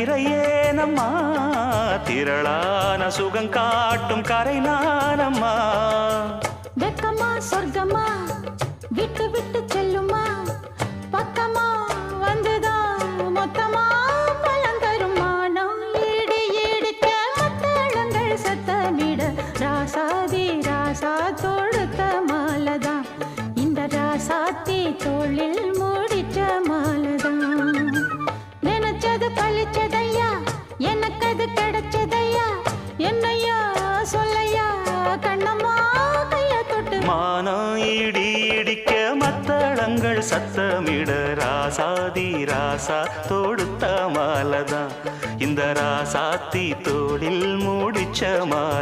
திரையேனம்மா திரளான சுகம் காட்டும் கரை நானம்மா. வெக்கமா சொர்க்கமா விட்டு விட்டு செல்லுமா பக்கமா வந்துதான் மொத்தமா பலம் தருமா. நான் ஈடு ஈடுக்க மத்தளங்கள் சத்தமிட ராசாதி ராசா தொடுத்த மாலதான் இந்த ராசாத்தி தோளில் முடிச்ச மாலதான். நினைச்சது பழிச்சதையா எனக்கு அது கிடைச்சதையா என்னையா சொல்லையா கண்ணம்மா கைய தொட்டு. மானம் இடி இடிக்க மத்தளங்கள் சத்தமிட ராசாதி ராசா தொடுத்த மாலதான் இந்த ராசாத்தி தோளில் முடிச்ச மாலை.